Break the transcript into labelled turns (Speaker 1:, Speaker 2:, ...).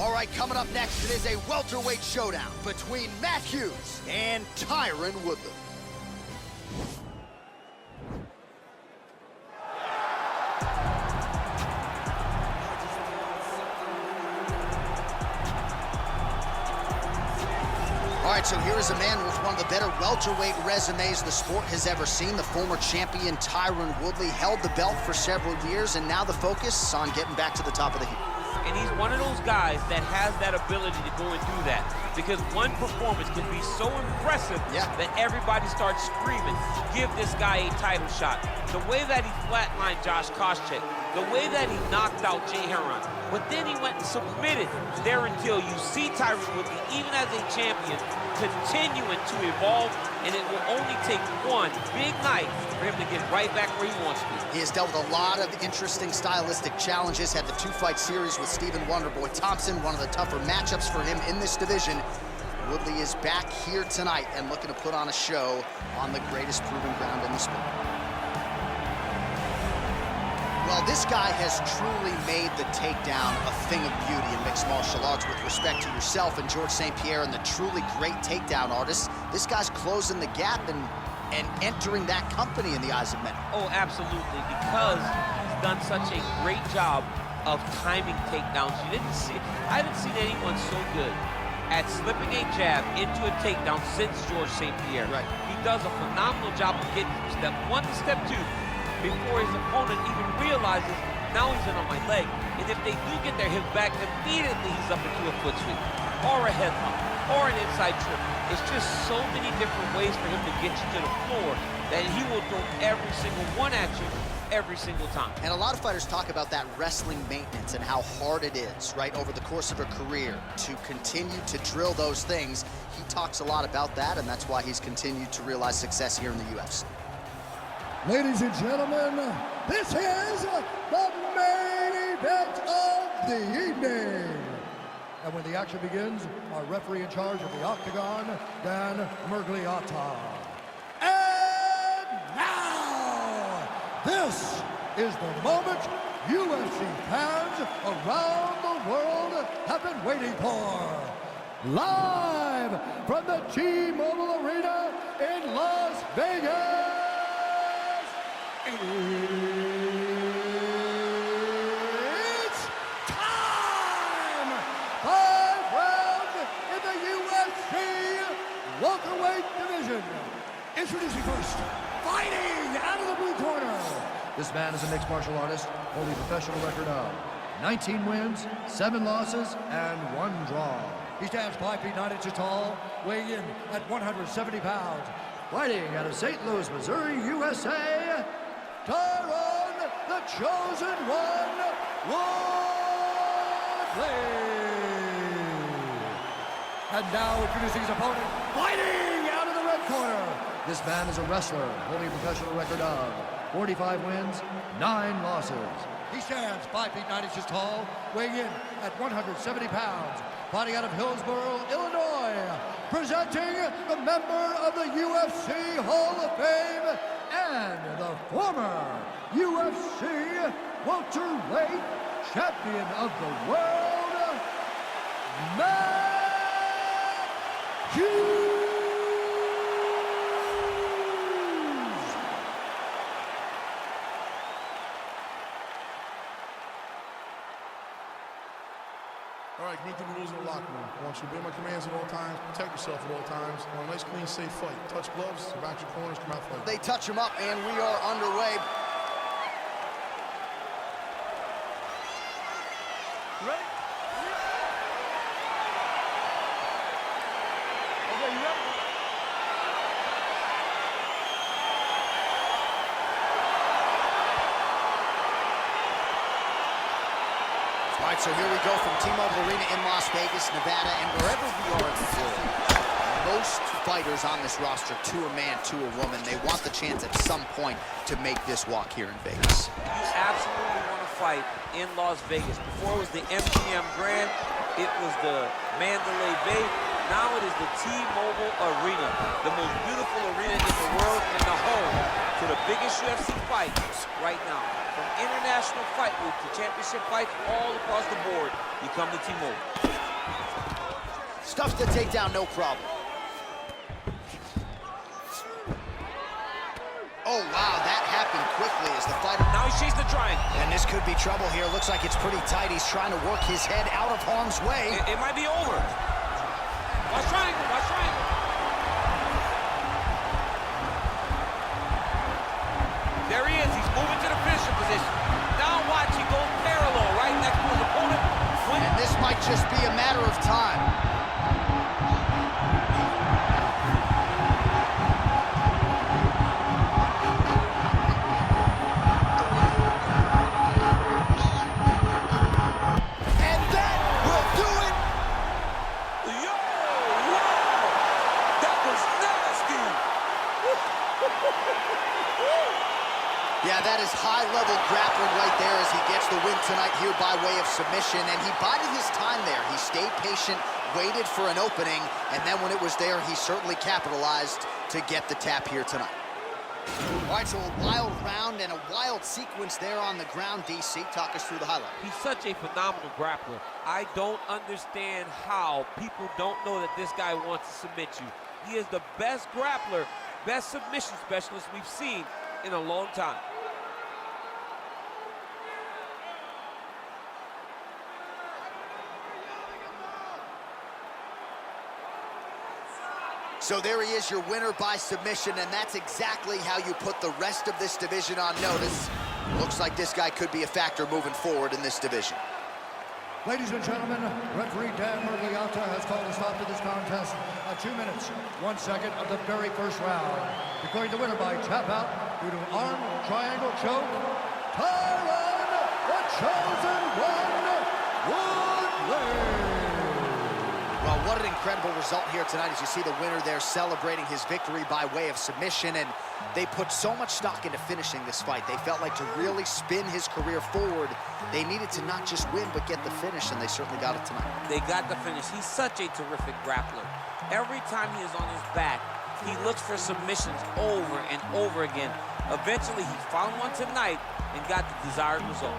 Speaker 1: All right, coming up next, it is a welterweight showdown between Matt Hughes and Tyron Woodley. All right, so here is a man with one of the better welterweight resumes the sport has ever seen. The former champion Tyron Woodley held the belt for several years, and now the focus on getting back to the top of the heap.
Speaker 2: And he's one of those guys that has that ability to go and do that, because one performance can be so impressive that everybody starts screaming, give this guy a title shot. The way that he flatlined Josh Koscheck, the way that he knocked out Jay Heron, but then he went and submitted there until you see Tyron Woodley, even as a champion, continuing to evolve, and it will only take one big night for him to get right back where he wants to be.
Speaker 1: He has dealt with a lot of interesting stylistic challenges, had the 2-fight series with Stephen Wonderboy Thompson, one of the tougher matchups for him in this division. Woodley is back here tonight and looking to put on a show on the greatest proving ground in the sport. Well, this guy has truly made the takedown a thing of beauty in mixed martial arts. With respect to yourself and George St. Pierre and the truly great takedown artists, this guy's closing the gap and entering that company in the eyes of many.
Speaker 2: Oh, absolutely, because he's done such a great job of timing takedowns. I haven't seen anyone so good at slipping a jab into a takedown since George St. Pierre.
Speaker 1: Right. He
Speaker 2: does a phenomenal job of getting from step 1 to step 2 before his opponent even realizes, now he's in on my leg. And if they do get their hips back, immediately he's up into a foot sweep, or a headlock, or an inside trip. It's just so many different ways for him to get you to the floor that he will throw every single one at you every single time.
Speaker 1: And a lot of fighters talk about that wrestling maintenance and how hard it is, right, over the course of a career to continue to drill those things. He talks a lot about that, and that's why he's continued to realize success here in the UFC.
Speaker 3: Ladies and gentlemen, this is the main event of the evening. And when the action begins, our referee in charge of the Octagon, Dan Mergliotta. And now, this is the moment UFC fans around the world have been waiting for. Live from the T-Mobile Arena in Las Vegas. It's time! 5 rounds in the UFC welterweight division. Introducing first, fighting out of the blue corner. This man is a mixed martial artist, holding a professional record of 19 wins, 7 losses, and 1 draw. He stands 5 feet 9 inches tall, weighing in at 170 pounds. Fighting out of St. Louis, Missouri, USA, Tyron, the chosen one, Woodley. And now introducing his opponent, fighting out of the red corner. This man is a wrestler, holding a professional record of 45 wins, 9 losses. He stands 5 feet 9 inches tall, weighing in at 170 pounds. Fighting out of Hillsborough, Illinois, presenting the member of the UFC Hall of Fame and the former UFC welterweight champion of the world, Matt Hughes.
Speaker 4: All right, meet the rules in the locker room. I want you to obey my commands at all times, protect yourself at all times. I want a nice, clean, safe fight. Touch gloves, back your corners, come out fight.
Speaker 1: They touch him up, and we are underway.
Speaker 4: Ready? Okay, you ready?
Speaker 1: All right, so here we go from T-Mobile Arena in Las Vegas, Nevada, and wherever we are in the world, most fighters on this roster, to a man, to a woman, they want the chance at some point to make this walk here in Vegas.
Speaker 2: You absolutely want to fight in Las Vegas. Before it was the MGM Grand, it was the Mandalay Bay. Now it is the T-Mobile Arena, the most beautiful arena in the world and the home to the biggest UFC fights right now. From international fight week to championship fights all across the board, you come to T-Mobile.
Speaker 1: Stuffs the takedown, no problem. Oh, wow, that happened quickly as the fighter...
Speaker 2: Now he shakes the triangle.
Speaker 1: And this could be trouble here. Looks like it's pretty tight. He's trying to work his head out of harm's way.
Speaker 2: It might be over. Watch triangle, watch triangle. There he is. He's moving to the finisher position. Now watch, he goes parallel right next to his opponent.
Speaker 1: And this might just be a matter of time. And that will do it.
Speaker 2: Yo, wow, that was nasty.
Speaker 1: Yeah, that is high-level grappling right there as he gets the win tonight here by way of submission. And he bided his time there. He stayed patient, waited for an opening, and then when it was there, he certainly capitalized to get the tap here tonight. All right, so a wild round and a wild sequence there on the ground. DC, talk us through the highlight.
Speaker 2: He's such a phenomenal grappler. I don't understand how people don't know that this guy wants to submit you. He is the best grappler, best submission specialist we've seen in a long time.
Speaker 1: So there he is, your winner by submission, and that's exactly how you put the rest of this division on notice. Looks like this guy could be a factor moving forward in this division.
Speaker 3: Ladies and gentlemen, referee Dan Murgliata has called a stop to this contest at 2 minutes, 1 second of the very first round. Declaring the winner by tap out due to arm triangle choke, Tyron, the Chosen One, Woodley.
Speaker 1: Well, what an incredible result here tonight as you see the winner there celebrating his victory by way of submission, and they put so much stock into finishing this fight. They felt like to really spin his career forward, they needed to not just win but get the finish, and they certainly got it tonight.
Speaker 2: They got the finish. He's such a terrific grappler. Every time he is on his back, he looks for submissions over and over again. Eventually, he found one tonight and got the desired result.